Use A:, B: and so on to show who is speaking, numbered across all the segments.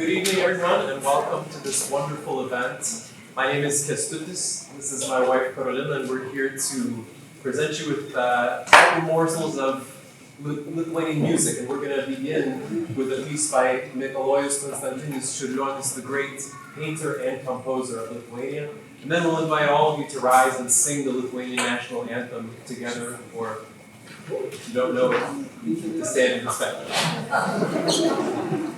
A: Good evening, everyone, and welcome to this wonderful event. My name is Kestutis. This is my wife, Karolina, and we're here to present you with a couple morsels of Lithuanian music. And we're going to begin with a piece by Mikalojus Konstantinis Čiurlionis, the great painter and composer of Lithuania. And then we'll invite all of you to rise and sing the Lithuanian national anthem together, or if you don't know it, to stand and respect it.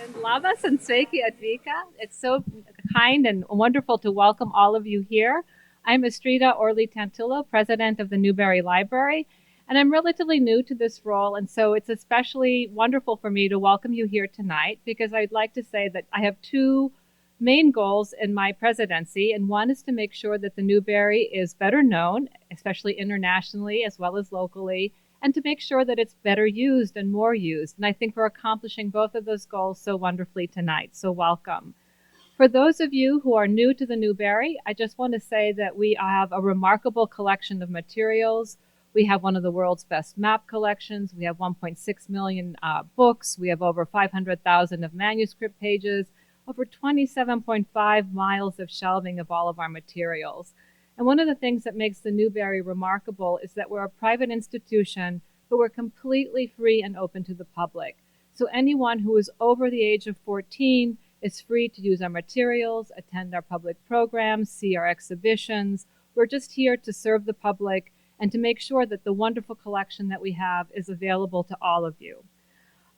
B: Labas and Sveiki Advika. It's so kind and wonderful to welcome all of you here. I'm Estrida Orly Tantillo, president of the Newberry Library, and I'm relatively new to this role, and so it's especially wonderful for me to welcome you here tonight because I'd like to say that I have two main goals in my presidency, and one is to make sure that the Newberry is better known, especially internationally as well as locally, and to make sure that it's better used and more used. And I think we're accomplishing both of those goals so wonderfully tonight. So welcome. For those of you who are new to the Newberry, I just want to say that we have a remarkable collection of materials. We have one of the world's best map collections. We have 1.6 million books. We have over 500,000 of manuscript pages, over 27.5 miles of shelving of all of our materials. And one of the things that makes the Newberry remarkable is that we're a private institution, but we're completely free and open to the public. So anyone who is over the age of 14 is free to use our materials, attend our public programs, see our exhibitions. We're just here to serve the public and to make sure that the wonderful collection that we have is available to all of you.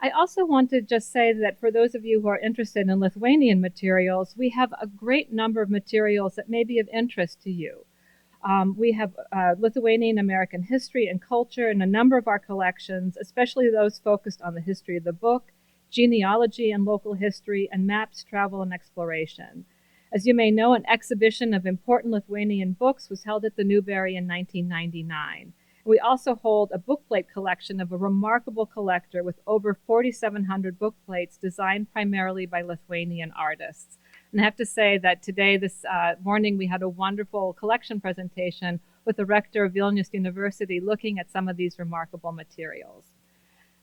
B: I also want to just say that for those of you who are interested in Lithuanian materials, we have a great number of materials that may be of interest to you. We have Lithuanian American history and culture in a number of our collections, especially those focused on the history of the book, genealogy and local history, and maps, travel, and exploration. As you may know, an exhibition of important Lithuanian books was held at the Newberry in 1999. We also hold a bookplate collection of a remarkable collector with over 4,700 bookplates designed primarily by Lithuanian artists. And I have to say that today, this morning, we had a wonderful collection presentation with the rector of Vilnius University looking at some of these remarkable materials.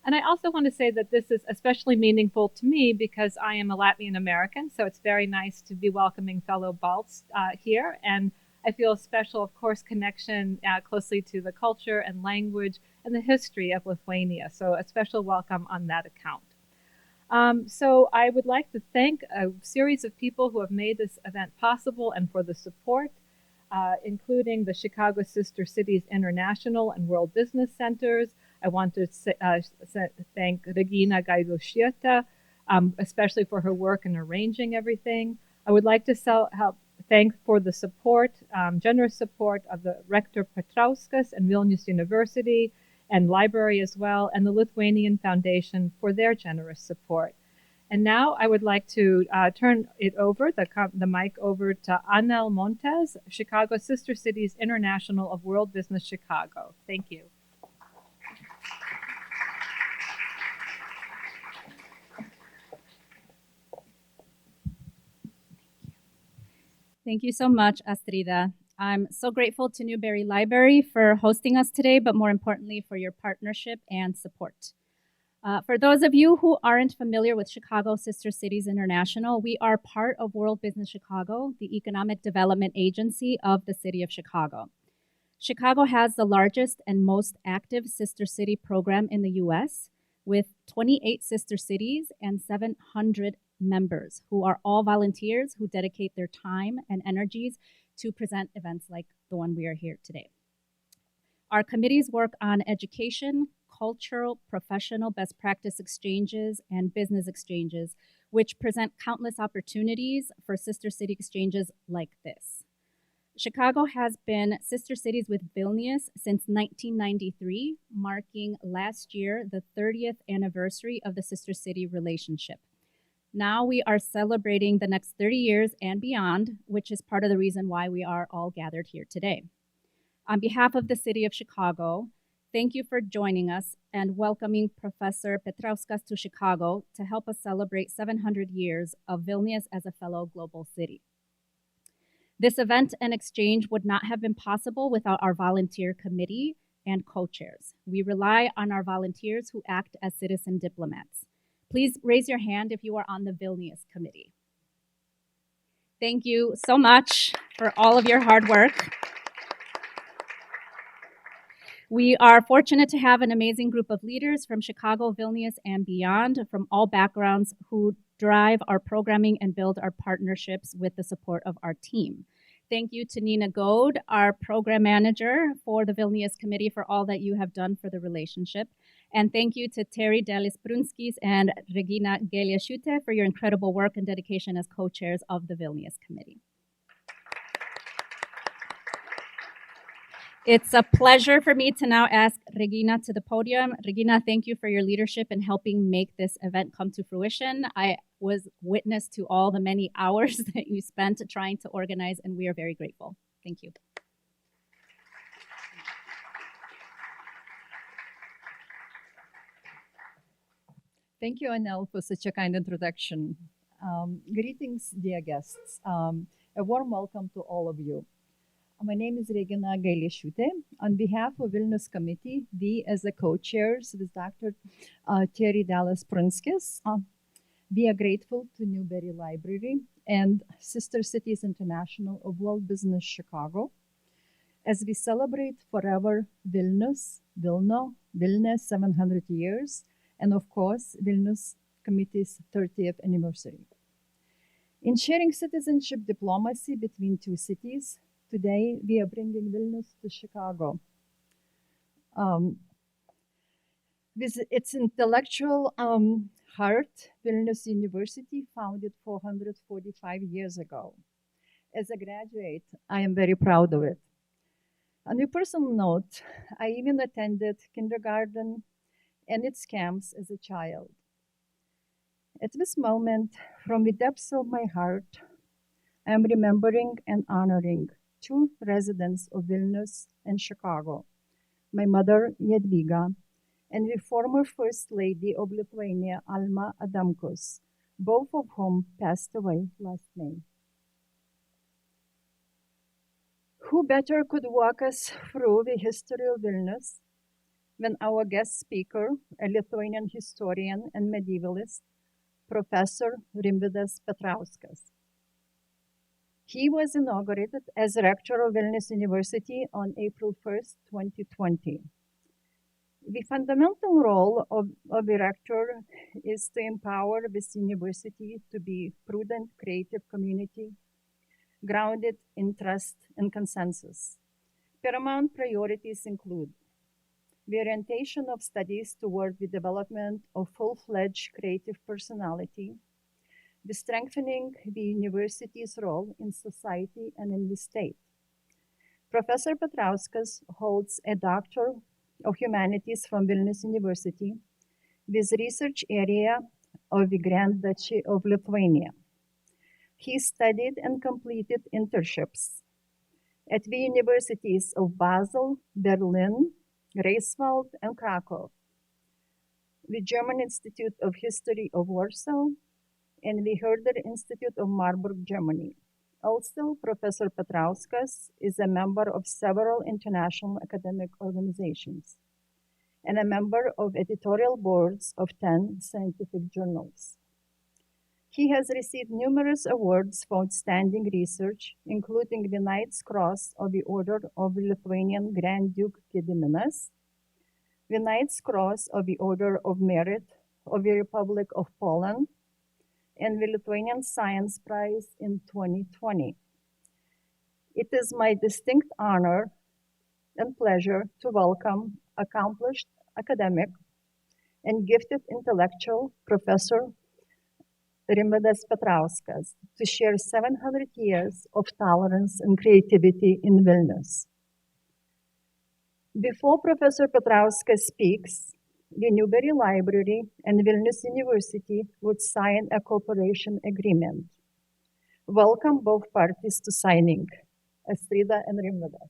B: And I also want to say that this is especially meaningful to me because I am a Latvian American, so it's very nice to be welcoming fellow Balts here. And I feel a special, of course, connection closely to the culture and language and the history of Lithuania. So a special welcome on that account. So I would like to thank a series of people who have made this event possible and for the support, including the Chicago Sister Cities International and World Business Centers. I want to thank Regina Gailushieta, especially for her work in arranging everything. I would like to thank for the support, generous support of the Rector Petrauskas and Vilnius University and library as well, and the Lithuanian Foundation for their generous support. And now I would like to turn it over, the mic over to Anel Montes, Chicago Sister Cities International of World Business Chicago. Thank you.
C: Thank you so much, Astrida. I'm so grateful to Newberry Library for hosting us today, but more importantly, for your partnership and support. For those of you who aren't familiar with Chicago Sister Cities International, we are part of World Business Chicago, the economic development agency of the city of Chicago. Chicago has the largest and most active sister city program in the US, with 28 sister cities and 700 members who are all volunteers who dedicate their time and energies to present events like the one we are here today. Our committees work on education, cultural, professional best practice exchanges, and business exchanges, which present countless opportunities for sister city exchanges like this. Chicago has been sister cities with Vilnius since 1993, marking last year the 30th anniversary of the sister city relationship. Now we are celebrating the next 30 years and beyond, which is part of the reason why we are all gathered here today. On behalf of the city of Chicago, thank you for joining us and welcoming Professor Petrauskas to Chicago to help us celebrate 700 years of Vilnius as a fellow global city. This event and exchange would not have been possible without our volunteer committee and co-chairs. We rely on our volunteers who act as citizen diplomats. Please raise your hand if you are on the Vilnius committee. Thank you so much for all of your hard work. We are fortunate to have an amazing group of leaders from Chicago, Vilnius, and beyond, from all backgrounds, who drive our programming and build our partnerships with the support of our team. Thank you to Nina Goad, our program manager for the Vilnius Committee, for all that you have done for the relationship. And thank you to Terry Dalis Brunskis and Regina Geliashute for your incredible work and dedication as co-chairs of the Vilnius Committee. It's a pleasure for me to now ask Regina to the podium. Regina, thank you for your leadership in helping make this event come to fruition. I was witness to all the many hours that you spent trying to organize, and we are very grateful. Thank you.
D: Thank you, Anel, for such a kind introduction. Greetings, dear guests. A warm welcome to all of you. My name is Regina Gailiashute. On behalf of Vilnius Committee, we as the co-chairs with Dr. Terry Dallas Prunskis, we are grateful to Newberry Library and Sister Cities International of World Business Chicago as we celebrate forever Vilnius, Wilno, Vilne 700 years, and of course, Vilnius Committee's 30th anniversary. In sharing citizenship diplomacy between two cities, today we are bringing Vilnius to Chicago. With its intellectual heart, Vilnius University, founded 445 years ago. As a graduate, I am very proud of it. On a personal note, I even attended kindergarten and its camps as a child. At this moment, from the depths of my heart, I am remembering and honoring two residents of Vilnius and Chicago, my mother, Jadwiga, and the former First Lady of Lithuania, Alma Adamkus, both of whom passed away last May. Who better could walk us through the history of Vilnius than our guest speaker, a Lithuanian historian and medievalist, Professor Rimvydas Petrauskas. He was inaugurated as rector of Vilnius University on April 1st, 2020. The fundamental role of the rector is to empower this university to be a prudent, creative community, grounded in trust and consensus. Paramount priorities include the orientation of studies toward the development of full-fledged creative personality, the strengthening the university's role in society and in the state. Professor Petrauskas holds a Doctor of Humanities from Vilnius University with research area of the Grand Duchy of Lithuania. He studied and completed internships at the universities of Basel, Berlin, Greifswald, and Krakow, the German Institute of History of Warsaw, and the Herder Institute of Marburg, Germany. Also, Professor Petrauskas is a member of several international academic organizations and a member of editorial boards of 10 scientific journals. He has received numerous awards for outstanding research, including the Knight's Cross of the Order of the Lithuanian Grand Duke Gediminas, the Knight's Cross of the Order of Merit of the Republic of Poland, and the Lithuanian Science Prize in 2020. It is my distinct honor and pleasure to welcome accomplished academic and gifted intellectual Professor Rimvydas Petrauskas to share 700 years of tolerance and creativity in Vilnius. Before Professor Petrauskas speaks, the Newberry Library and Vilnius University would sign a cooperation agreement. Welcome both parties to signing, Astrida and Rimvydas.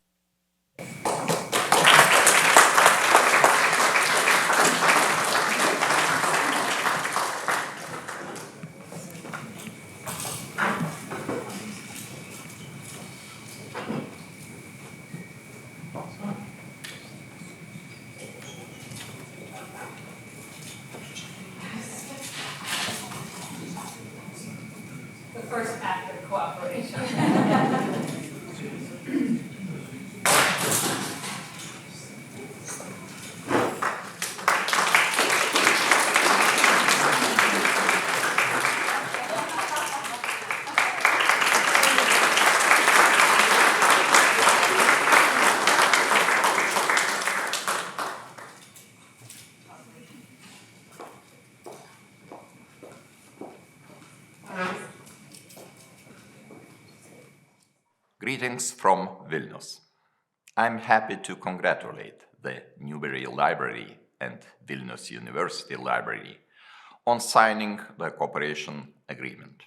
B: The first act of cooperation.
E: Greetings from Vilnius. I'm happy to congratulate the Newberry Library and Vilnius University Library on signing the cooperation agreement.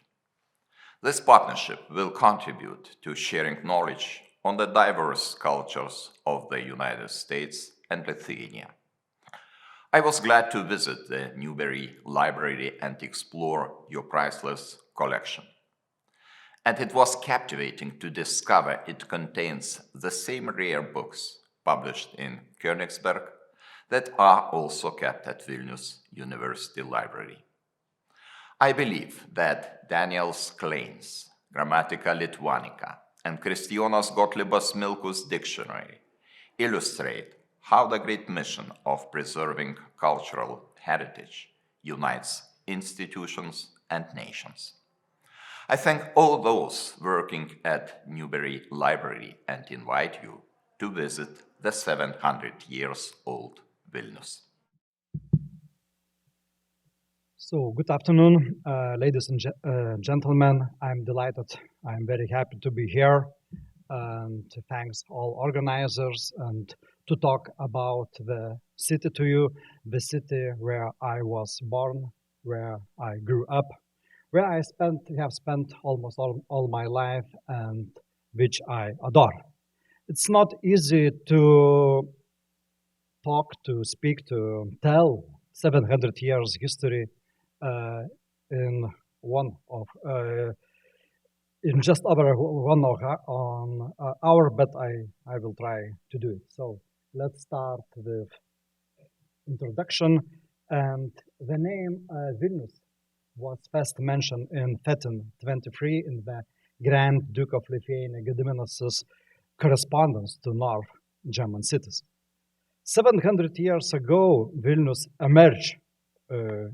E: This partnership will contribute to sharing knowledge on the diverse cultures of the United States and Lithuania. I was glad to visit the Newberry Library and explore your priceless collection. And it was captivating to discover it contains the same rare books published in Königsberg that are also kept at Vilnius University Library. I believe that Daniel's Klein's Grammatica Lituanica and Kristijonas Gottliebas Milkus dictionary illustrate how the great mission of preserving cultural heritage unites institutions and nations. I thank all those working at Newberry Library and invite you to visit the 700 years old Vilnius.
F: So, good afternoon, ladies and gentlemen. I'm delighted, I'm very happy to be here and to thank all organizers and to talk about the city to you, the city where I was born, where I grew up, where I have spent almost all my life and which I adore. It's not easy to talk, to speak, to tell 700 years history in just over 1 hour, but I will try to do it. So let's start with introduction. And the name Vilnius was first mentioned in 1323 in the Grand Duke of Lithuania Gediminas' correspondence to North German cities. 700 years ago, Vilnius emerged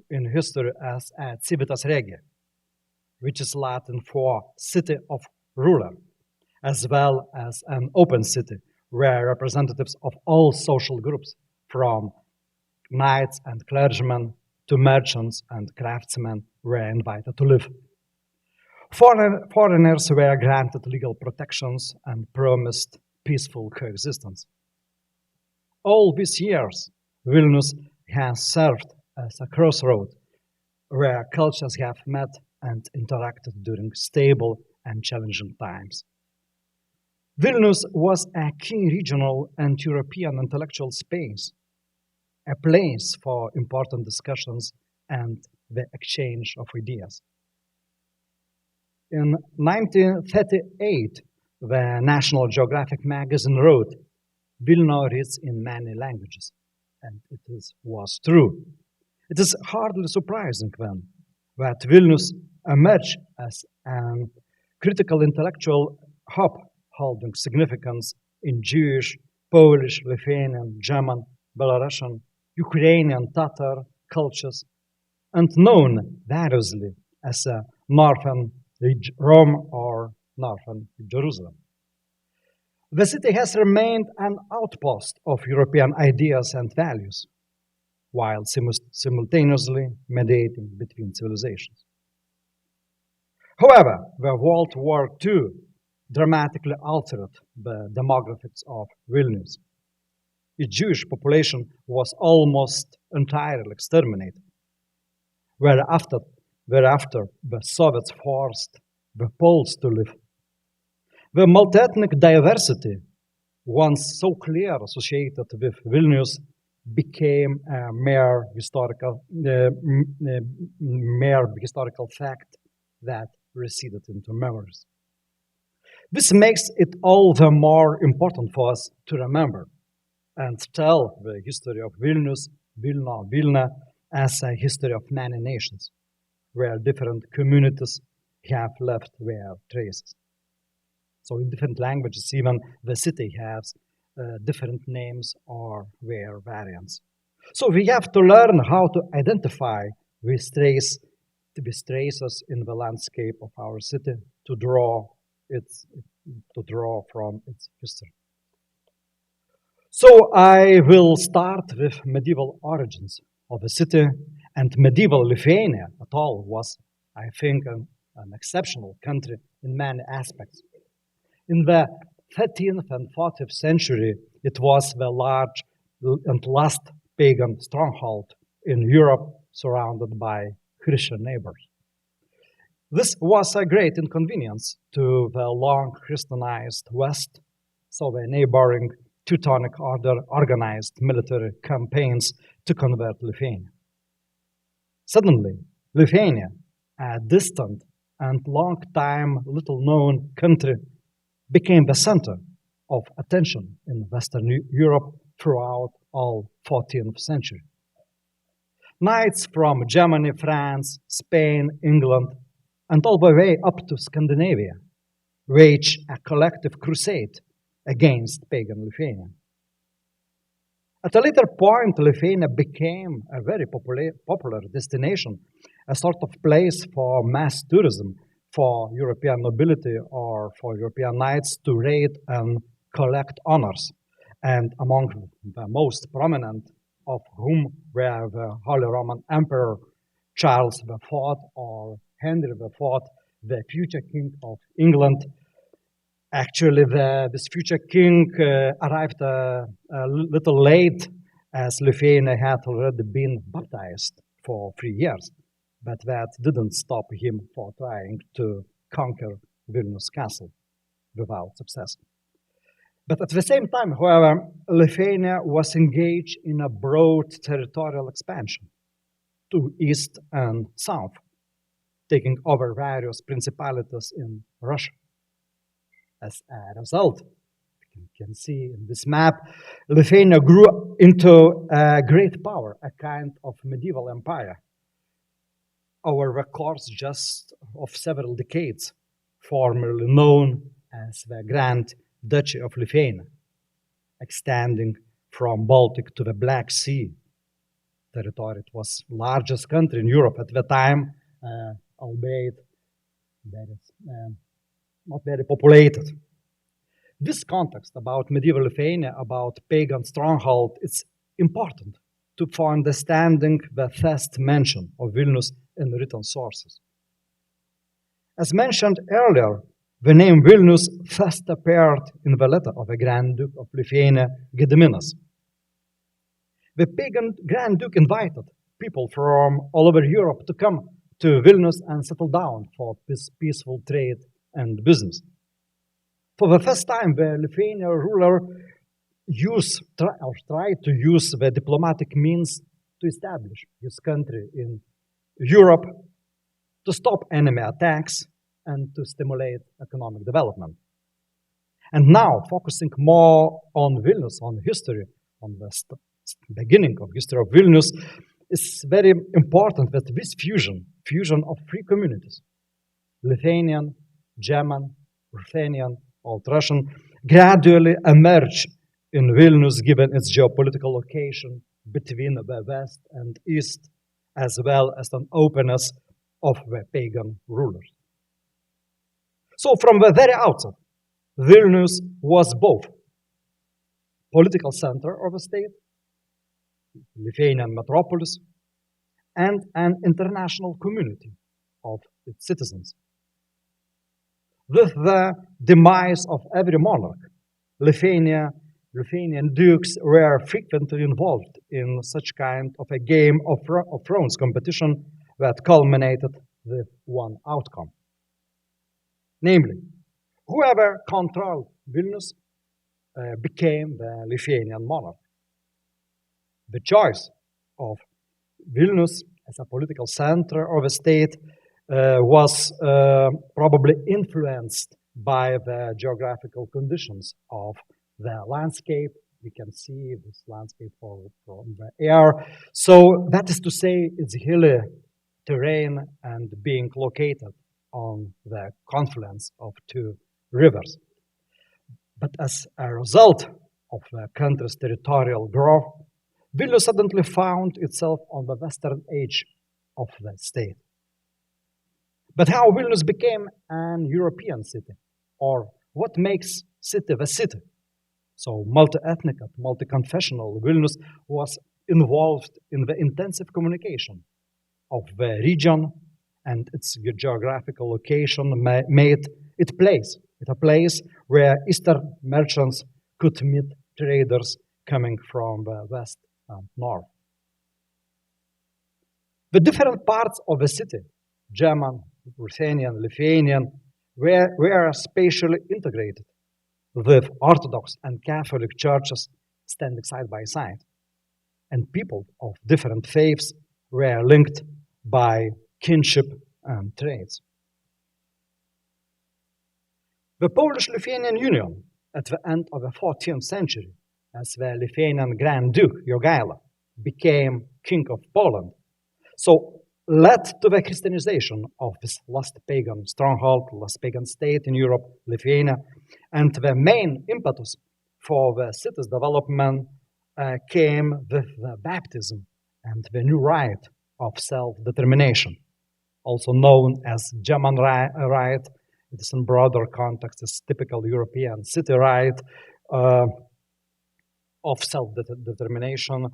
F: in history as a civitas regia, which is Latin for city of ruler, as well as an open city where representatives of all social groups, from knights and clergymen to merchants and craftsmen, were invited to live. Foreigners were granted legal protections and promised peaceful coexistence. All these years, Vilnius has served as a crossroad where cultures have met and interacted during stable and challenging times. Vilnius was a key regional and European intellectual space, a place for important discussions and the exchange of ideas. In 1938, the National Geographic magazine wrote, "Vilno reads in many languages," and it was true. It is hardly surprising then that Vilnius emerged as a critical intellectual hub holding significance in Jewish, Polish, Lithuanian, German, Belarussian, Ukrainian, Tatar cultures, and known variously as a Northern Rome or Northern Jerusalem. The city has remained an outpost of European ideas and values, while simultaneously mediating between civilizations. However, the World War II dramatically altered the demographics of Vilnius. Its Jewish population was almost entirely exterminated. Thereafter, the Soviets forced the Poles to live. The multi-ethnic diversity, once so clearly associated with Vilnius, became a mere historical fact that receded into memories. This makes it all the more important for us to remember and tell the history of Vilnius, Vilne, as a history of many nations, where different communities have left their traces. So in different languages, even the city has different names or their variants. So we have to learn how to identify these traces in the landscape of our city to draw from its history. So I will start with medieval origins of the city, and medieval Lithuania at all was, I think, an exceptional country in many aspects. In the 13th and 14th century, it was the large and last pagan stronghold in Europe, surrounded by Christian neighbors. This was a great inconvenience to the long Christianized West, so the neighboring Teutonic Order organized military campaigns to convert Lithuania. Suddenly, Lithuania, a distant and long-time little-known country, became the center of attention in Western Europe throughout all 14th century. Knights from Germany, France, Spain, England, and all the way up to Scandinavia waged a collective crusade against pagan Lithuania. At a later point, Lithuania became a very popular destination, a sort of place for mass tourism for European nobility or for European knights to raid and collect honors. And among the most prominent of whom were the Holy Roman Emperor Charles IV or Henry IV, the future king of England. Actually, this future king arrived a little late, as Lithuania had already been baptized for 3 years. But that didn't stop him from trying to conquer Vilnius castle without success. But at the same time, however, Lithuania was engaged in a broad territorial expansion to east and south, taking over various principalities in Russia. As a result, you can see in this map, Lithuania grew into a great power, a kind of medieval empire, over the course just of several decades, formerly known as the Grand Duchy of Lithuania, extending from Baltic to the Black Sea territory. It was the largest country in Europe at the time, albeit not very populated. This context about medieval Lithuania, about pagan stronghold, it's important for understanding the first mention of Vilnius in written sources. As mentioned earlier, the name Vilnius first appeared in the letter of the Grand Duke of Lithuania, Gediminas. The pagan Grand Duke invited people from all over Europe to come to Vilnius and settle down for peaceful trade and business. For the first time, the Lithuanian ruler tried to use the diplomatic means to establish his country in Europe, to stop enemy attacks, and to stimulate economic development. And now, focusing more on Vilnius, on history, on the beginning of history of Vilnius, it's very important that this fusion of three communities, Lithuanian, German, Ruthenian, Old Russian, gradually emerge in Vilnius given its geopolitical location between the west and east, as well as an openness of the pagan rulers. So from the very outset, Vilnius was both political center of the state, Lithuanian metropolis, and an international community of its citizens. With the demise of every monarch, Lithuanian dukes were frequently involved in such kind of a game of thrones competition that culminated with one outcome. Namely, whoever controlled Vilnius became the Lithuanian monarch. The choice of Vilnius as a political center of a state was probably influenced by the geographical conditions of the landscape. We can see this landscape from the air. So that is to say, it's hilly terrain and being located on the confluence of two rivers. But as a result of the country's territorial growth, Vilnius suddenly found itself on the western edge of the state. But how Vilnius became an European city, or what makes city the city? So multi-ethnic, multi-confessional Vilnius was involved in the intensive communication of the region, and its geographical location made it place It's a place where Eastern merchants could meet traders coming from the west and north. The different parts of the city, German, Ruthenian, Lithuanian, were spatially integrated, with Orthodox and Catholic churches standing side by side, and people of different faiths were linked by kinship and trades. The Polish-Lithuanian Union at the end of the 14th century, as the Lithuanian Grand Duke Jogaila became King of Poland, so led to the Christianization of this last pagan stronghold, last pagan state in Europe, Lithuania, and the main impetus for the city's development came with the baptism and the new right of self-determination, also known as German right. It is in broader context as typical European city right of self-determination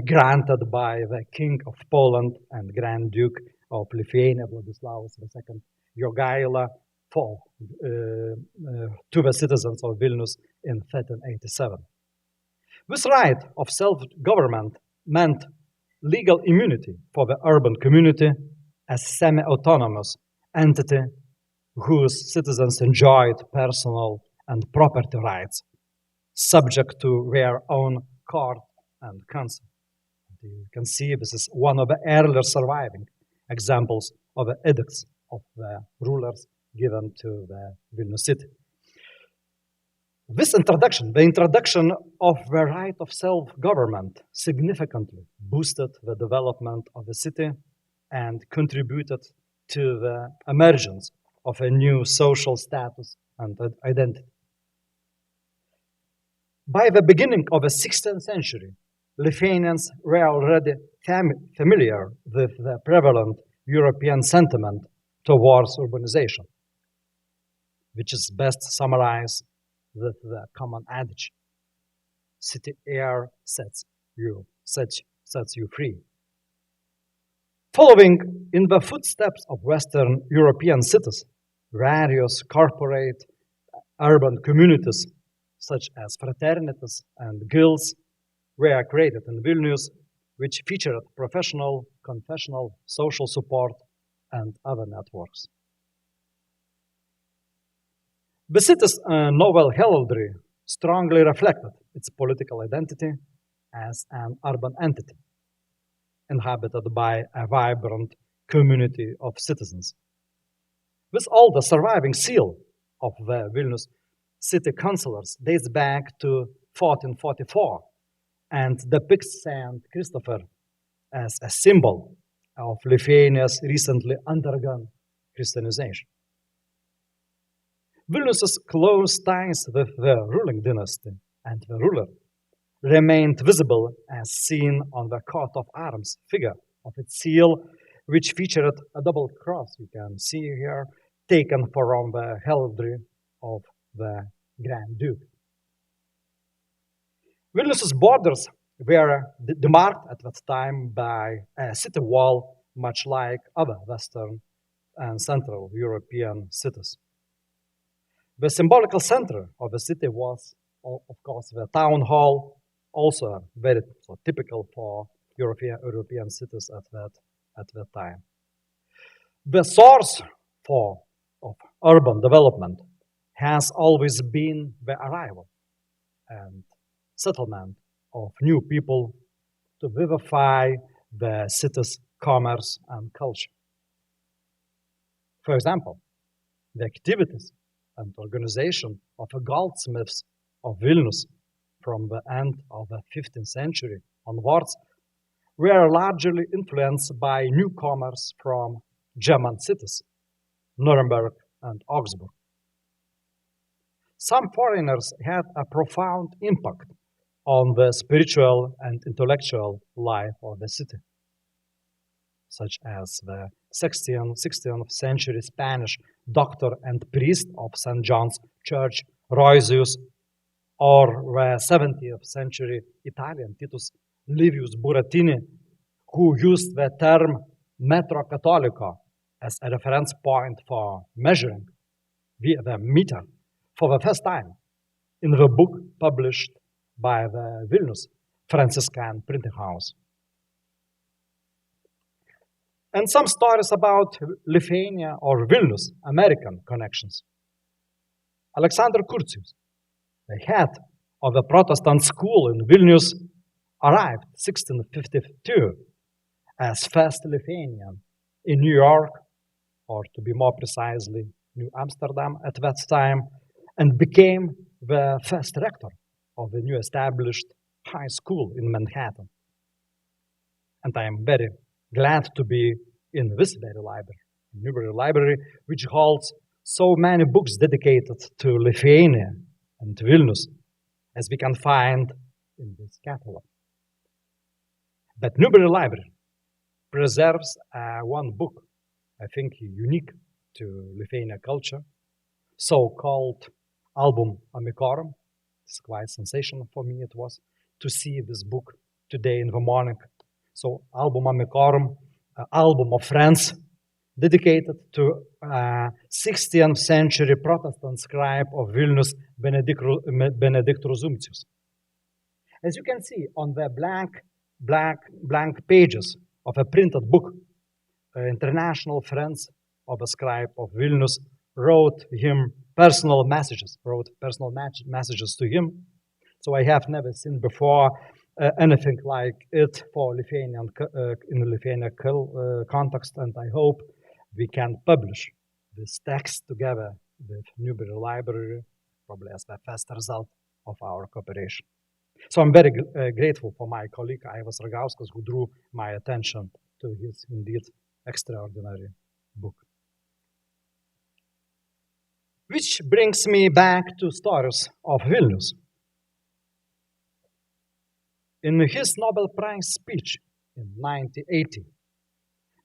F: granted by the King of Poland and Grand Duke of Lithuania, Vladislavas II Jogaila, to the citizens of Vilnius in 1387. This right of self-government meant legal immunity for the urban community as semi-autonomous entity whose citizens enjoyed personal and property rights, subject to their own court and council. You can see this is one of the earlier surviving examples of the edicts of the rulers given to the Vilnius city. This introduction, the introduction of the right of self-government, significantly boosted the development of the city and contributed to the emergence of a new social status and identity. By the beginning of the 16th century, Lithuanians were already familiar with the prevalent European sentiment towards urbanization, which is best summarized with the common adage, city air sets you free. Following in the footsteps of Western European cities, various corporate urban communities such as fraternities and guilds were created in Vilnius, which featured professional, confessional, social support, and other networks. The city's novel heraldry strongly reflected its political identity as an urban entity, inhabited by a vibrant community of citizens. This oldest surviving seal of the Vilnius city councillors dates back to 1444 and depicts Saint Christopher as a symbol of Lithuania's recently undergone Christianization. Vilnius's close ties with the ruling dynasty and the ruler remained visible as seen on the coat of arms figure of its seal, which featured a double cross, you can see here, taken from the heraldry of the Grand Duke. Vilnius's borders were demarked at that time by a city wall, much like other Western and Central European cities. The symbolical center of the city was, of course, the town hall, also very typical for European cities at that time. The source of urban development has always been the arrival and settlement of new people to vivify the city's commerce and culture. For example, the activities and organization of the goldsmiths of Vilnius from the end of the 15th century onwards were largely influenced by newcomers from German cities, Nuremberg and Augsburg. Some foreigners had a profound impact on the spiritual and intellectual life of the city, such as the 16th century Spanish doctor and priest of St. John's Church, Roisius, or the 17th century Italian Titus Livius Burattini, who used the term metro cattolico as a reference point for measuring the meter for the first time in the book published by the Vilnius Franciscan printing house. And some stories about Lithuania or Vilnius American connections. Alexander Kurcius, the head of the Protestant school in Vilnius, arrived 1652 as first Lithuanian in New York, or to be more precisely, New Amsterdam at that time, and became the first rector of the new established high school in Manhattan. And I am very glad to be in this very library, Newberry Library, which holds so many books dedicated to Lithuania and Vilnius as we can find in this catalog. But Newberry Library preserves one book, I think unique to Lithuania culture, so-called Album Amicorum. It's quite sensational for me it was to see this book today in the morning. So Album Amicorum, album of friends, dedicated to 16th-century Protestant scribe of Vilnius, Benedict Rozumcius. As you can see on the blank pages of a printed book, international friends of a scribe of Vilnius wrote him personal messages to him. So I have never seen before anything like it for Lithuanian in the Lithuanian context, and I hope we can publish this text together with Newberry Library, probably as the first result of our cooperation. So I'm very grateful for my colleague Aivas Ragauskas, who drew my attention to his indeed extraordinary book. Which brings me back to stories of Vilnius. In his Nobel Prize speech in 1980,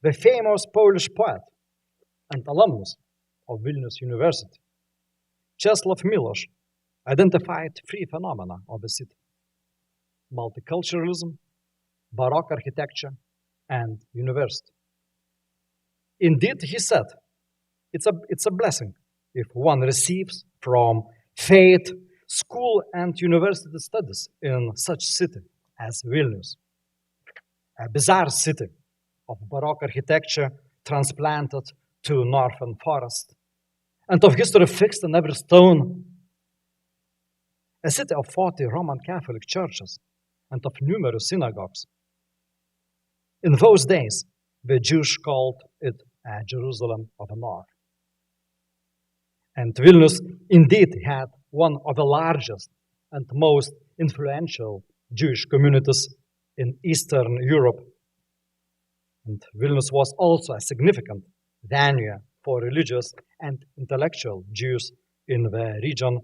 F: the famous Polish poet and alumnus of Vilnius University, Czesław Miłosz, identified three phenomena of the city: multiculturalism, Baroque architecture, and university. Indeed, he said, it's a blessing if one receives from fate school and university studies in such city as Vilnius, a bizarre city of Baroque architecture transplanted to northern forest, and of history fixed in every stone, a city of 40 Roman Catholic churches and of numerous synagogues. In those days, the Jews called it Jerusalem of the North. And Vilnius indeed had one of the largest and most influential Jewish communities in Eastern Europe. And Vilnius was also a significant venue for religious and intellectual Jews in the region.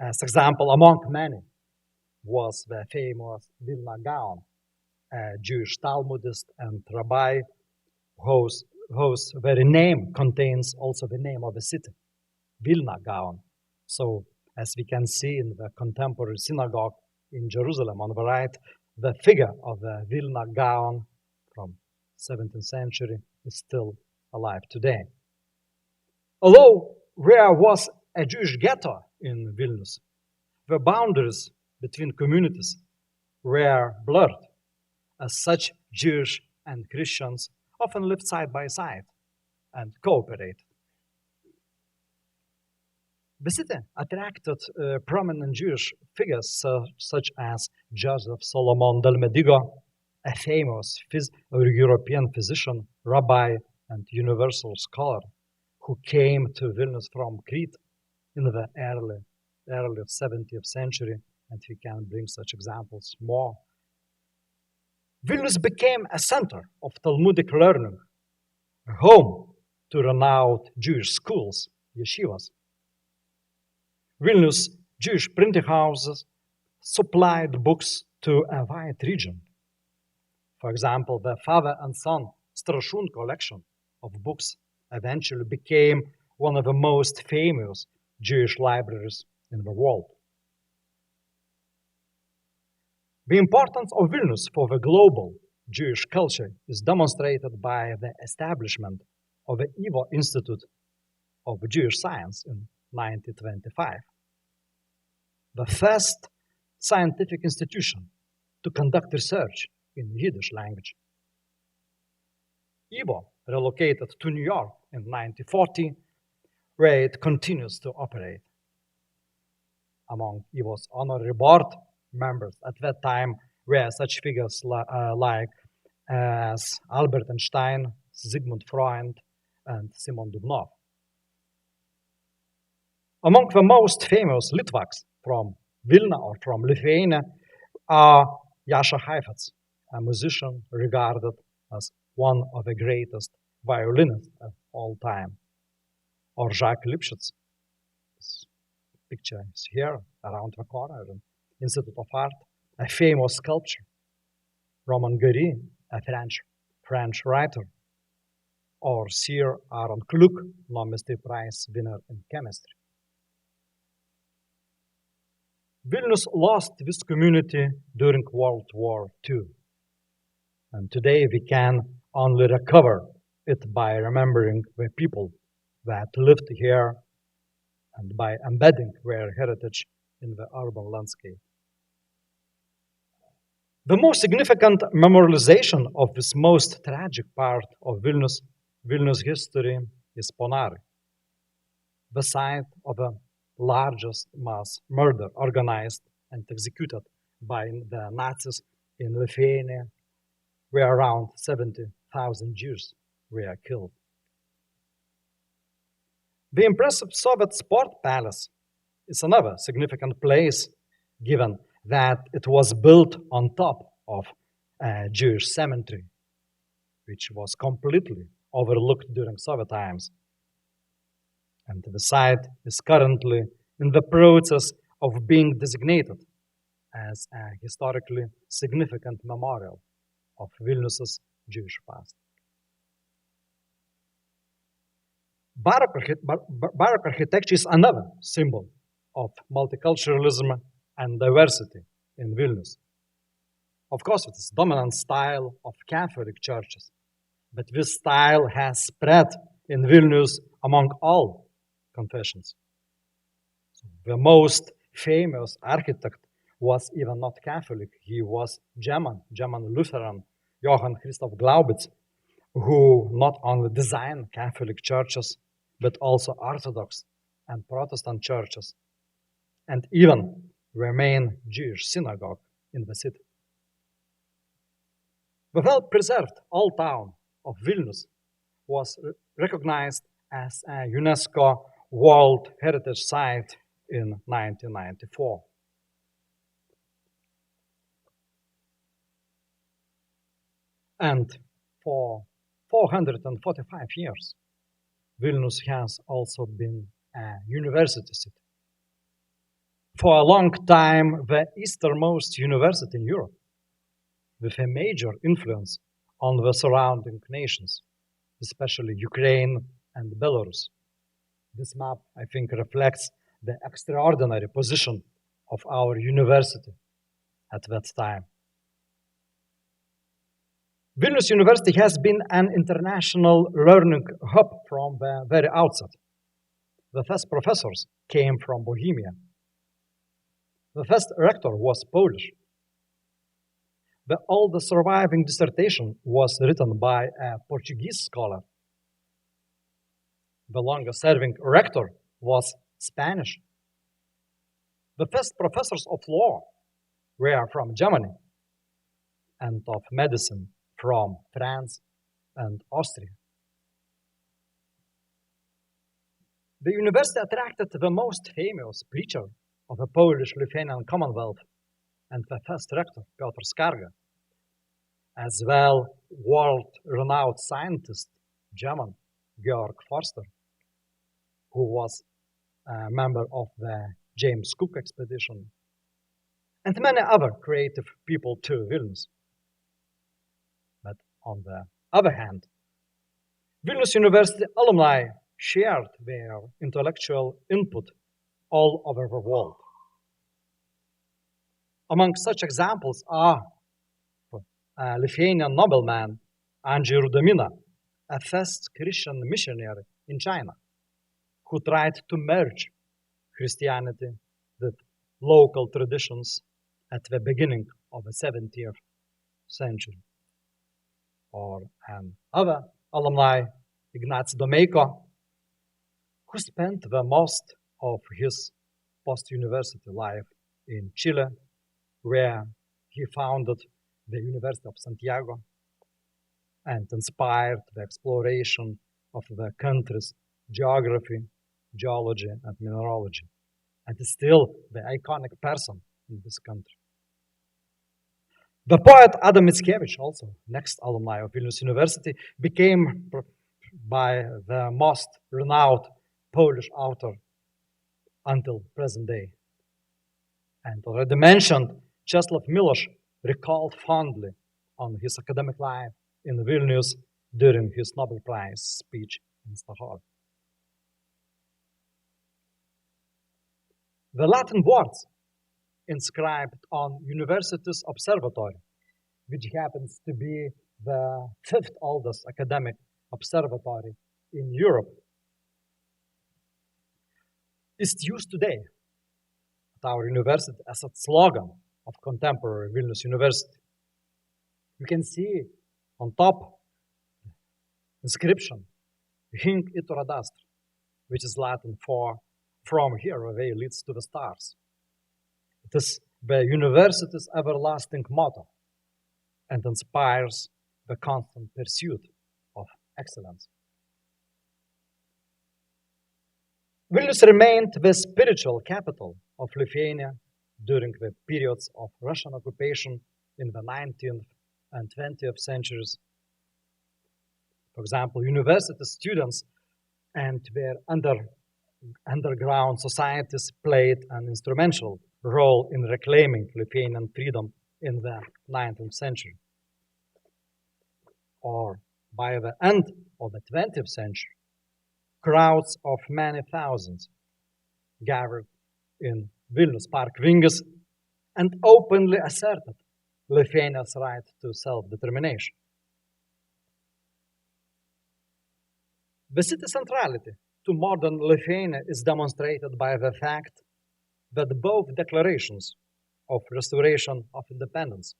F: As example, among many, was the famous Vilne Gaon, a Jewish Talmudist and rabbi whose very name contains also the name of the city, Vilne Gaon. So, as we can see in the contemporary synagogue in Jerusalem on the right, the figure of the Vilne Gaon from 17th century is still alive today. Although there was a Jewish ghetto in Vilnius, the boundaries between communities were blurred, as such Jewish and Christians often lived side by side and cooperated. The city attracted prominent Jewish figures such as Joseph Solomon del Medigo, a famous European physician, rabbi, and universal scholar who came to Vilnius from Crete in the early 17th century, and we can bring such examples more. Vilnius became a center of Talmudic learning, a home to renowned Jewish schools, yeshivas. Vilnius Jewish printing houses supplied books to a wide region. For example, the father and son Strashun collection of books eventually became one of the most famous Jewish libraries in the world. The importance of Vilnius for the global Jewish culture is demonstrated by the establishment of the Ivo Institute of Jewish Science in 1925. the first scientific institution to conduct research in Yiddish language. YIVO relocated to New York in 1940, where it continues to operate. Among YIVO's honorary board members at that time were such figures like as Albert Einstein, Sigmund Freud, and Simon Dubnov. Among the most famous Litvaks from Vilna or from Lithuania are Jascha Heifetz, a musician regarded as one of the greatest violinists of all time, or Jacques Lipschitz. This picture is here around the corner in Institute of Art, a famous sculptor. Roman Gary, a French writer, or Sir Aaron Klug, Nobel Prize winner in chemistry. Vilnius lost this community during World War II, and today we can only recover it by remembering the people that lived here and by embedding their heritage in the urban landscape. The most significant memorialization of this most tragic part of Vilnius history is Ponari, the site of the largest mass murder organized and executed by the Nazis in Lithuania, where around 70,000 Jews were killed. The impressive Soviet Sport Palace is another significant place, given that it was built on top of a Jewish cemetery, which was completely overlooked during Soviet times. And the site is currently in the process of being designated as a historically significant memorial of Vilnius's Jewish past. Baroque architecture is another symbol of multiculturalism and diversity in Vilnius. Of course, it is the dominant style of Catholic churches, but this style has spread in Vilnius among all confessions. So the most famous architect was even not Catholic. He was German Lutheran, Johann Christoph Glaubitz, who not only designed Catholic churches, but also Orthodox and Protestant churches, and even the main Jewish synagogue in the city. The well-preserved old town of Vilnius was recognized as a UNESCO World Heritage Site in 1994. And for 445 years, Vilnius has also been a university city. For a long time, the easternmost university in Europe, with a major influence on the surrounding nations, especially Ukraine and Belarus. This map, I think, reflects the extraordinary position of our university at that time. Vilnius University has been an international learning hub from the very outset. The first professors came from Bohemia. The first rector was Polish. The oldest surviving dissertation was written by a Portuguese scholar. The longest serving rector was Spanish. The first professors of law were from Germany, and of medicine from France and Austria. The university attracted the most famous preacher of the Polish-Lithuanian Commonwealth and the first rector, Piotr Skarga, as well world-renowned scientist, German, Georg Forster, who was a member of the James Cook expedition, and many other creative people too, Vilnius. But on the other hand, Vilnius University alumni shared their intellectual input all over the world. Among such examples are a Lithuanian nobleman, Andrzej Rudomina, a first Christian missionary in China, who tried to merge Christianity with local traditions at the beginning of the 17th century. Or another alumni, Ignacy Domeyko, who spent the most of his post-university life in Chile, where he founded the University of Santiago and inspired the exploration of the country's geography, geology, and mineralogy, and is still the iconic person in this country. The poet Adam Mickiewicz, also next alumni of Vilnius University, became by the most renowned Polish author until present day. And already mentioned, Czesław Miłosz recalled fondly on his academic life in Vilnius during his Nobel Prize speech in Stockholm. The Latin words inscribed on University's observatory, which happens to be the 5th oldest academic observatory in Europe, is used today at our university as a slogan of contemporary Vilnius University. You can see on top inscription, Hinc itur ad astra, which is Latin for "from here a way leads to the stars." It is the university's everlasting motto and inspires the constant pursuit of excellence. Vilnius remained the spiritual capital of Lithuania during the periods of Russian occupation in the 19th and 20th centuries. For example, university students and their underground societies played an instrumental role in reclaiming Lithuanian freedom in the 19th century. Or by the end of the 20th century, crowds of many thousands gathered in Vilnius Park Vingis and openly asserted Lithuania's right to self-determination. The city's centrality to modern Lithuania is demonstrated by the fact that both declarations of restoration of independence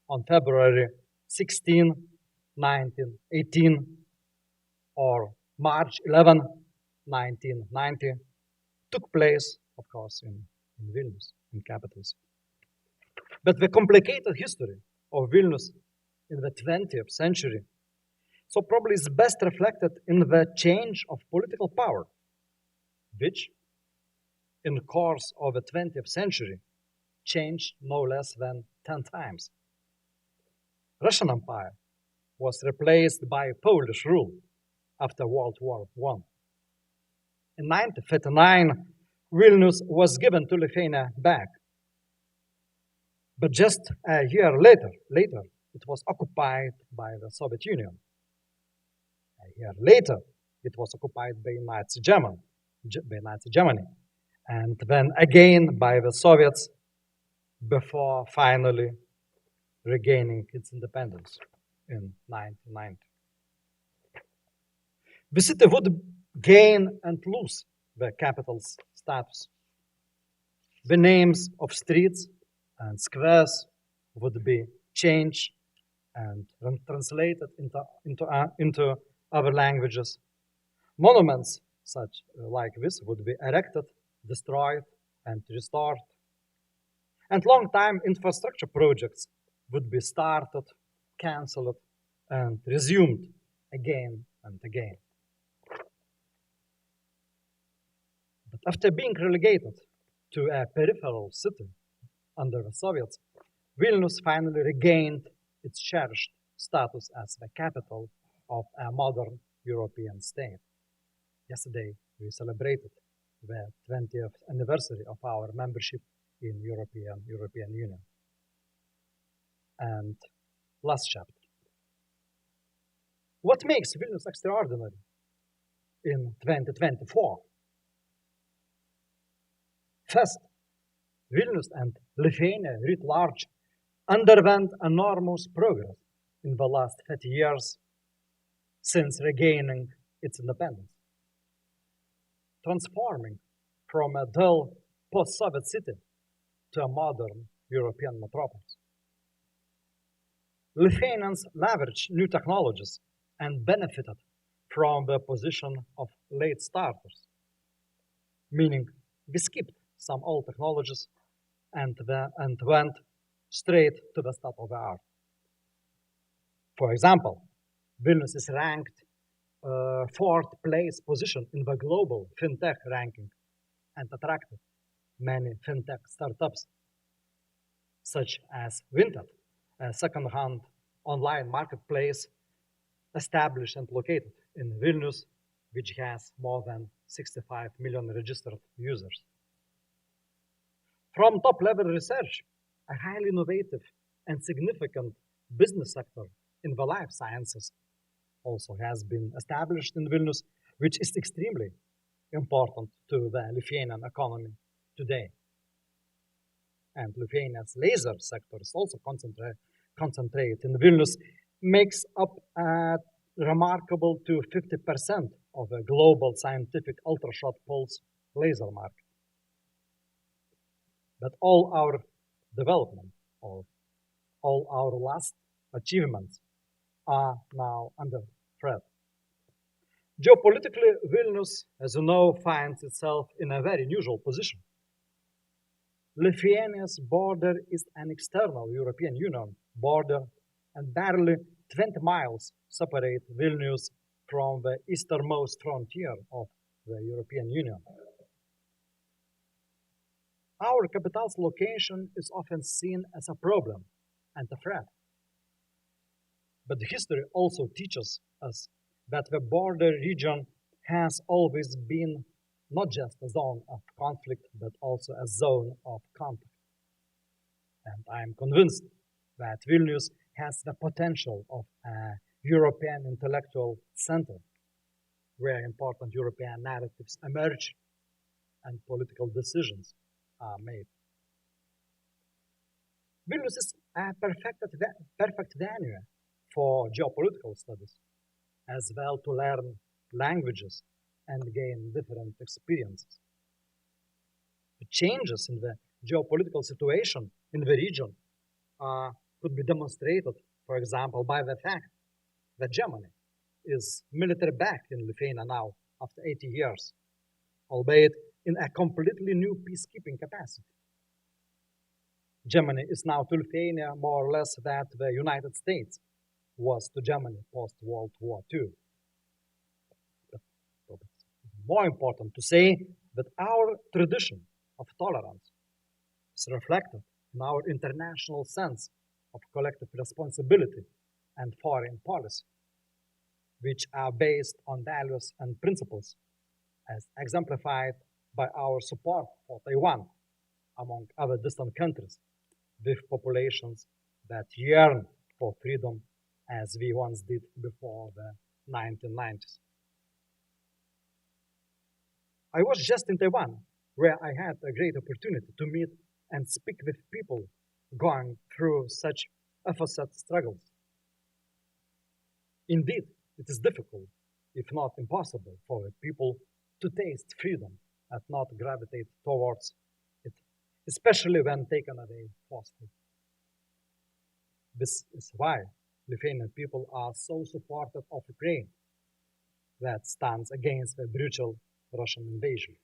F: on February 16, 1918, or March 11, 1990, took place, of course, in Vilnius, in capital city. But the complicated history of Vilnius in the 20th century so probably is best reflected in the change of political power, which, in the course of the 20th century, changed no less than 10 times. Russian Empire was replaced by Polish rule after World War I. In 1939, Vilnius was given to Lithuania back. But just a year later, it was occupied by the Soviet Union. A year later, it was occupied by Nazi Germany, and then again by the Soviets before finally regaining its independence in 1990. The city would gain and lose the capital's status. The names of streets and squares would be changed and translated into other languages. Monuments such like this would be erected, destroyed, and restored. And long-time infrastructure projects would be started, cancelled, and resumed again and again. But after being relegated to a peripheral city under the Soviets, Vilnius finally regained its cherished status as the capital of a modern European state. Yesterday, we celebrated the 20th anniversary of our membership in European Union. And last chapter. What makes Vilnius extraordinary in 2024? First, Vilnius and Lithuania writ large underwent enormous progress in the last 30 years since regaining its independence, transforming from a dull post-Soviet city to a modern European metropolis. Lithuanians leveraged new technologies and benefited from the position of late starters, meaning we skipped some old technologies and went straight to the state of the art. For example, Vilnius is ranked fourth place position in the global fintech ranking and attracted many fintech startups, such as Vinted, a second-hand online marketplace established and located in Vilnius, which has more than 65 million registered users. From top-level research, a highly innovative and significant business sector in the life sciences also has been established in Vilnius, which is extremely important to the Lithuanian economy today. And Lithuania's laser sector is also concentrated in Vilnius, makes up a remarkable to 50% of the global scientific ultra-short pulse laser market. But all our development or all our last achievements are now under threat. Geopolitically, Vilnius, as you know, finds itself in a very unusual position. Lithuania's border is an external European Union border, and barely 20 miles separate Vilnius from the easternmost frontier of the European Union. Our capital's location is often seen as a problem and a threat. But history also teaches us that the border region has always been not just a zone of conflict, but also a zone of contact. And I am convinced that Vilnius has the potential of a European intellectual center, where important European narratives emerge and political decisions are made. Vilnius is a perfect venue for geopolitical studies, as well to learn languages and gain different experiences. The changes in the geopolitical situation in the region could be demonstrated, for example, by the fact that Germany is military backed in Lithuania now after 80 years, albeit in a completely new peacekeeping capacity. Germany is now to Lithuania more or less that the United States was to Germany post-World War II. But more important to say that our tradition of tolerance is reflected in our international sense of collective responsibility and foreign policy, which are based on values and principles, as exemplified by our support for Taiwan, among other distant countries, with populations that yearn for freedom as we once did before the 1990s. I was just in Taiwan, where I had a great opportunity to meet and speak with people going through such opposite struggles. Indeed, it is difficult, if not impossible, for people to taste freedom and not gravitate towards it, especially when taken away forcefully. This is why Lithuanian people are so supportive of Ukraine that stands against the brutal Russian invasion.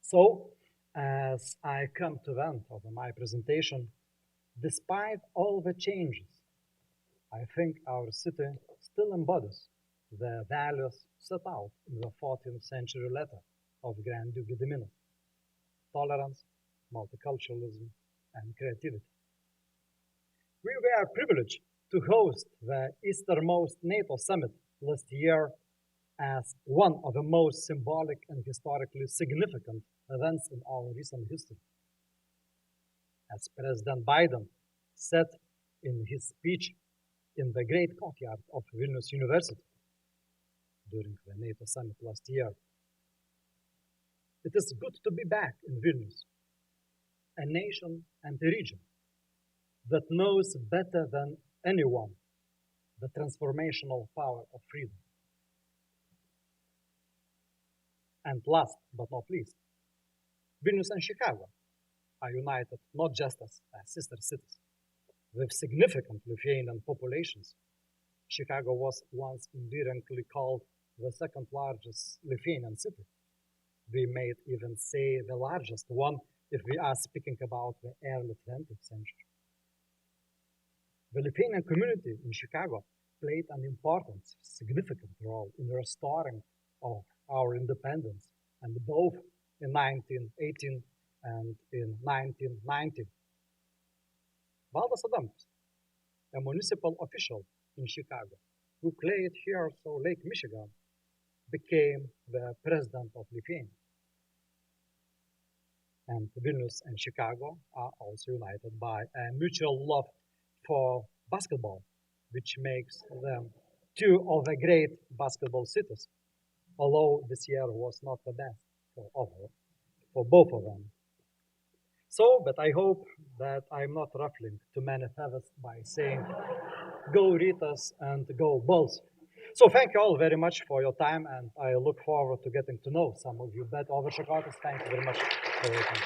F: So, as I come to the end of my presentation, despite all the changes, I think our city still embodies the values set out in the 14th-century letter of Grand Duke Gediminas: tolerance, multiculturalism, and creativity. We were privileged to host the easternmost NATO summit last year as one of the most symbolic and historically significant events in our recent history. As President Biden said in his speech in the great courtyard of Vilnius University during the NATO summit last year, it is good to be back in Vilnius, a nation and a region that knows better than anyone the transformational power of freedom. And last but not least, Vilnius and Chicago are united not just as sister cities. With significant Lithuanian populations, Chicago was once endearingly called the second largest Lithuanian city. We may even say the largest one if we are speaking about the early 20th century. The Lithuanian community in Chicago played an important, significant role in restoring of our independence, and both in 1918 and in 1990. Valdas Adamkus, a municipal official in Chicago, who played here, so Lake Michigan, became the president of Lithuania. And Vilnius and Chicago are also united by a mutual love for basketball, which makes them two of the great basketball cities, although this year was not the best for both of them. So, but I hope that I'm not ruffling too many feathers by saying, go Ritas and go Bulls. So thank you all very much for your time, and I look forward to getting to know some of you better over Chicago. Thank you very much for your time.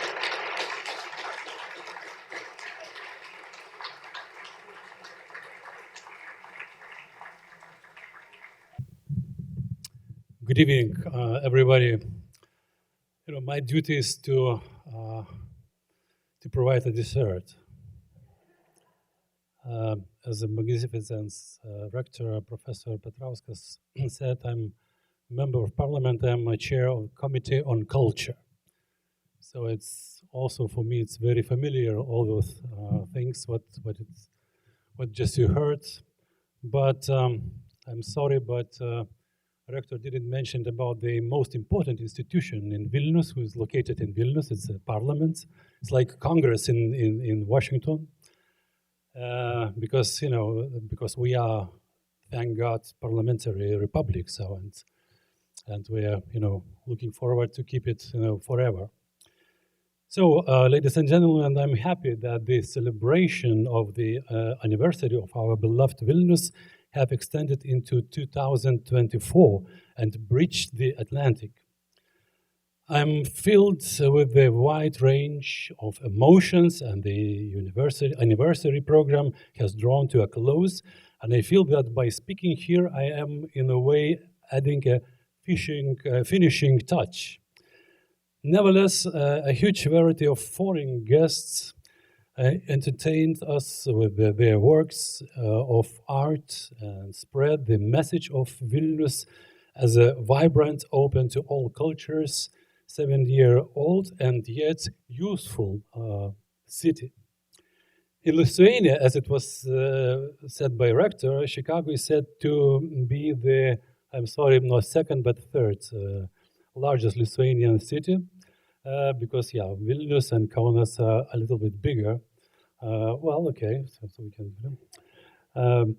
G: Good evening, everybody. My duty is to provide a dessert. As a magnificence rector, Professor Petrauskas said, I'm a member of parliament. I'm a chair of the Committee on Culture. So it's also for me, it's very familiar, all those things, what just you heard. But I'm sorry, but Rector didn't mention about the most important institution in Vilnius, who is located in Vilnius. It's a parliament. It's like Congress in Washington. Because we are, thank God, parliamentary republic. So and we are looking forward to keep it forever. So, ladies and gentlemen, I'm happy that the celebration of the anniversary of our beloved Vilnius have extended into 2024 and breached the Atlantic. I'm filled with the wide range of emotions, and the anniversary program has drawn to a close, and I feel that by speaking here, I am in a way adding a finishing touch. Nevertheless, a huge variety of foreign guests entertained us with their works of art and spread the message of Vilnius as a vibrant, open to all cultures, 7-year-old and yet youthful city. In Lithuania, as it was said by Rector, Chicago is said to be the, I'm sorry, not second, but third largest Lithuanian city, because, Vilnius and Kaunas are a little bit bigger. Well, okay, so we can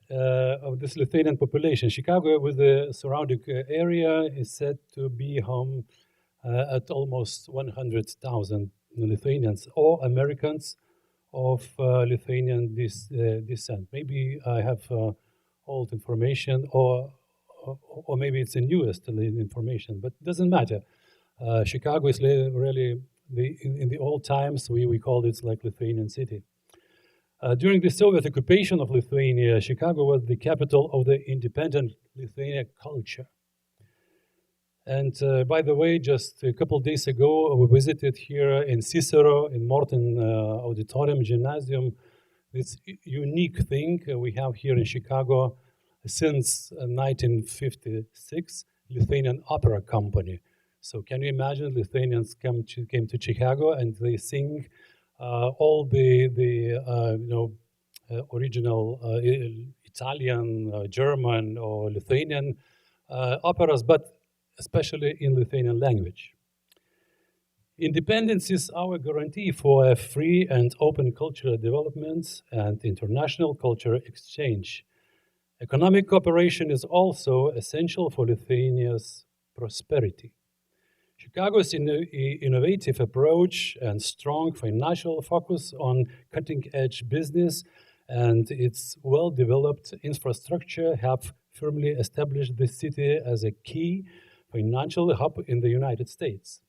G: of this Lithuanian population. Chicago, with the surrounding area, is said to be home at almost 100,000 Lithuanians or Americans of Lithuanian descent. Maybe I have old information, or maybe it's the newest information, but it doesn't matter. Chicago is really, in the old times, we called it like Lithuanian city. During the Soviet occupation of Lithuania, Chicago was the capital of the independent Lithuanian culture. And by the way, just a couple of days ago, we visited here in Cicero, in Morton Auditorium Gymnasium, this unique thing we have here in Chicago since 1956, Lithuanian Opera Company. So can you imagine Lithuanians came to Chicago and they sing all the original Italian, German, or Lithuanian operas, but especially in Lithuanian language. Independence is our guarantee for a free and open cultural development and international cultural exchange. Economic cooperation is also essential for Lithuania's prosperity. Chicago's innovative approach and strong financial focus on cutting-edge business and its well-developed infrastructure have firmly established the city as a key financial hub in the United States.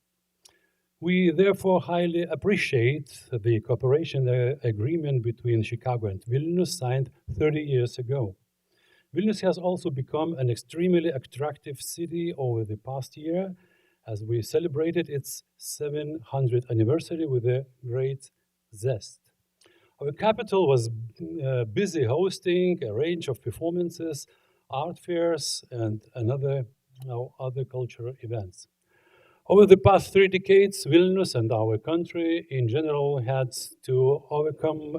G: We therefore highly appreciate the cooperation agreement between Chicago and Vilnius signed 30 years ago. Vilnius has also become an extremely attractive city over the past year as we celebrated its 700th anniversary with a great zest. Our capital was busy hosting a range of performances, art fairs, and other cultural events. Over the past 3 decades, Vilnius and our country in general had to overcome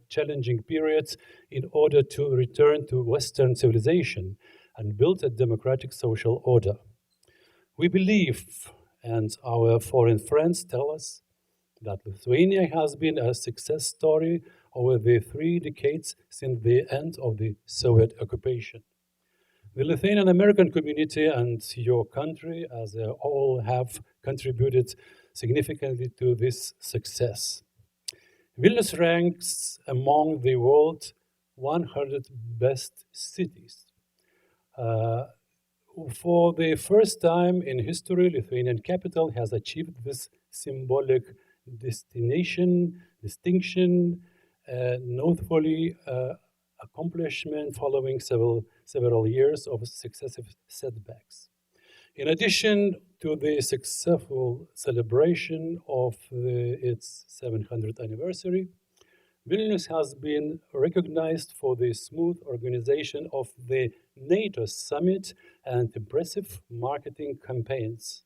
G: challenging periods in order to return to Western civilization and build a democratic social order. We believe, and our foreign friends tell us, that Lithuania has been a success story over the 3 decades since the end of the Soviet occupation. The Lithuanian American community and your country as a whole have contributed significantly to this success. Vilnius ranks among the world's 100 best cities. For the first time in history, Lithuanian capital has achieved this symbolic distinction, noteworthy accomplishment following several years of successive setbacks. In addition to the successful celebration of its 700th anniversary, Vilnius has been recognized for the smooth organization of the NATO summit and impressive marketing campaigns.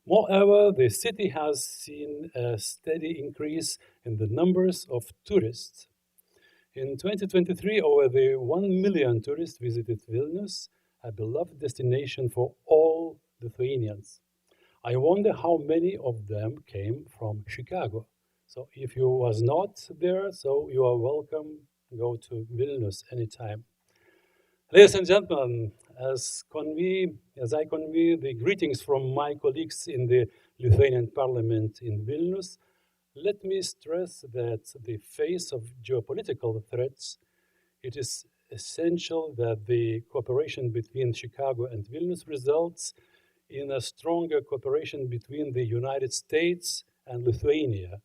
G: Moreover, the city has seen a steady increase in the numbers of tourists. In 2023, over the 1 million tourists visited Vilnius, a beloved destination for all Lithuanians. I wonder how many of them came from Chicago. So if you was not there, so you are welcome. Go to Vilnius anytime. Ladies and gentlemen, as I convey the greetings from my colleagues in the Lithuanian Parliament in Vilnius, let me stress that the face of geopolitical threats, it is essential that the cooperation between Chicago and Vilnius results in a stronger cooperation between the United States and Lithuania,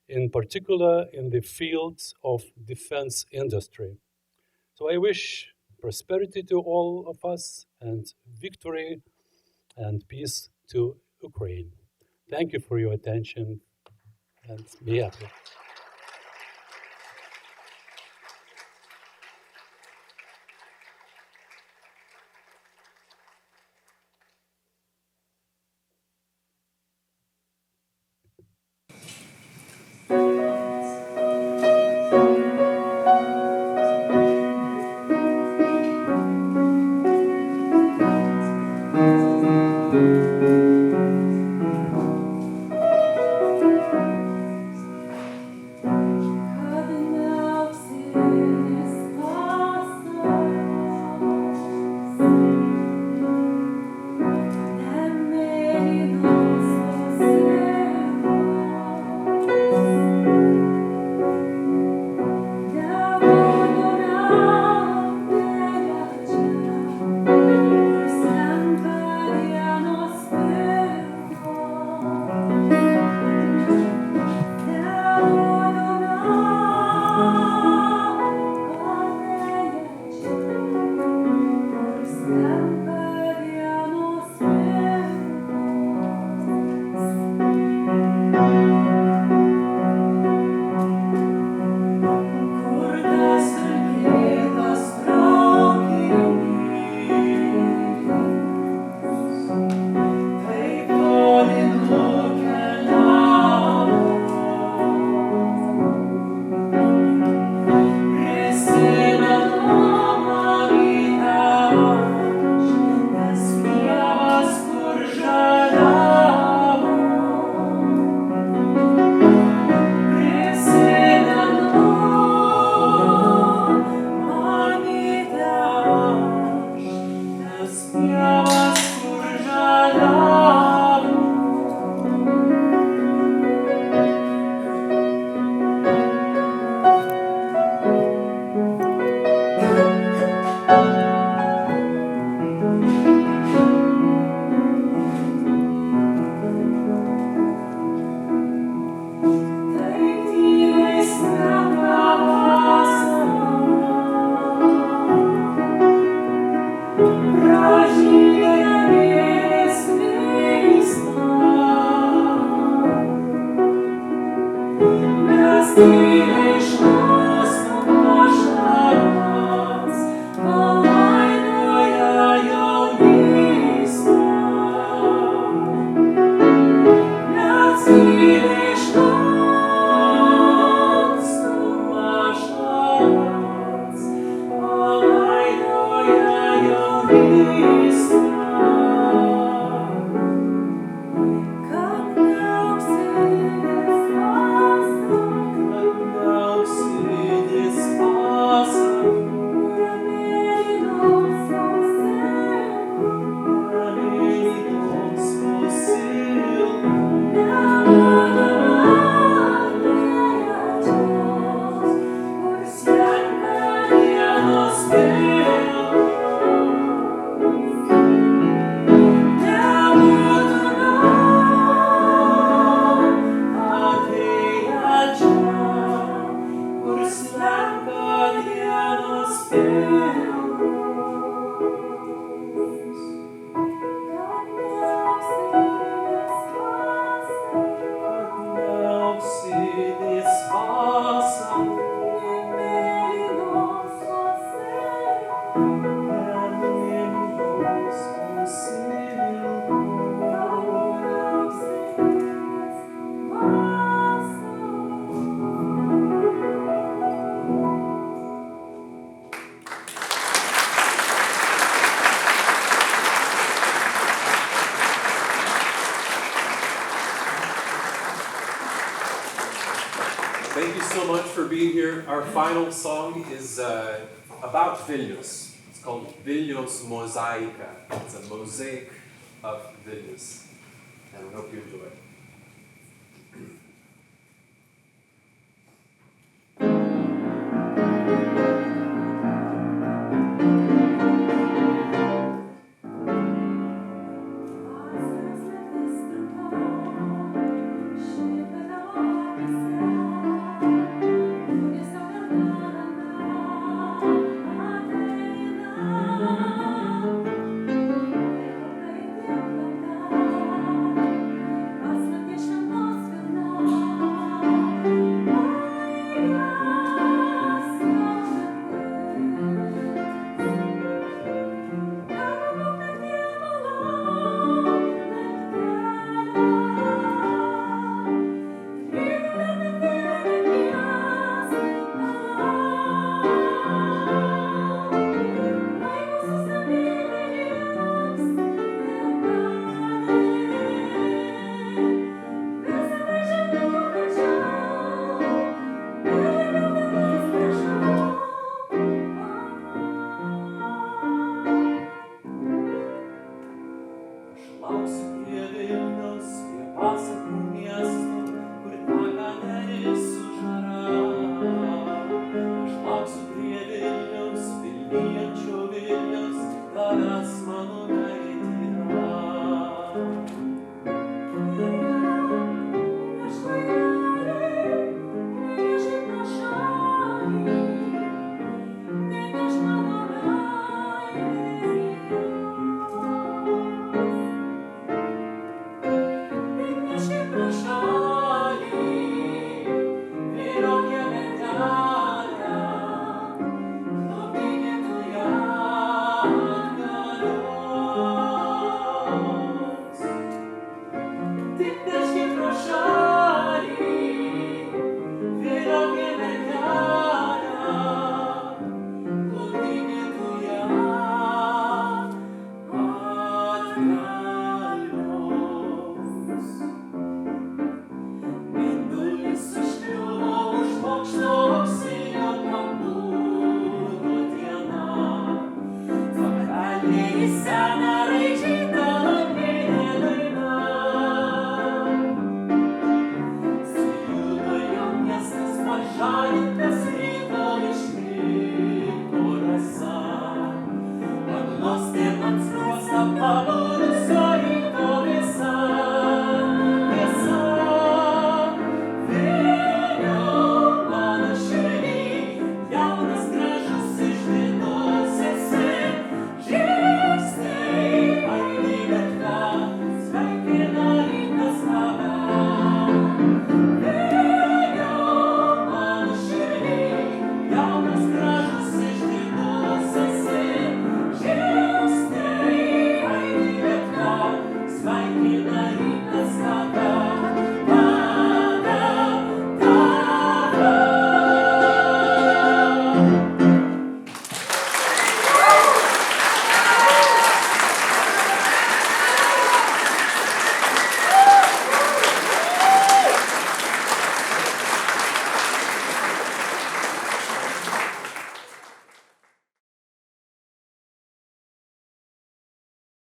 G: in particular in the fields of defense industry. So I wish prosperity to all of us and victory and peace to Ukraine. Thank you for your attention and be happy.
A: Thank you so much for being here. Our final song is about Vilnius. It's called Vilnius Mosaica. It's a mosaic of Vilnius. And we hope you enjoy it.
H: Lauksiu prie Vilniaus, prie pasakų miestų, kur teka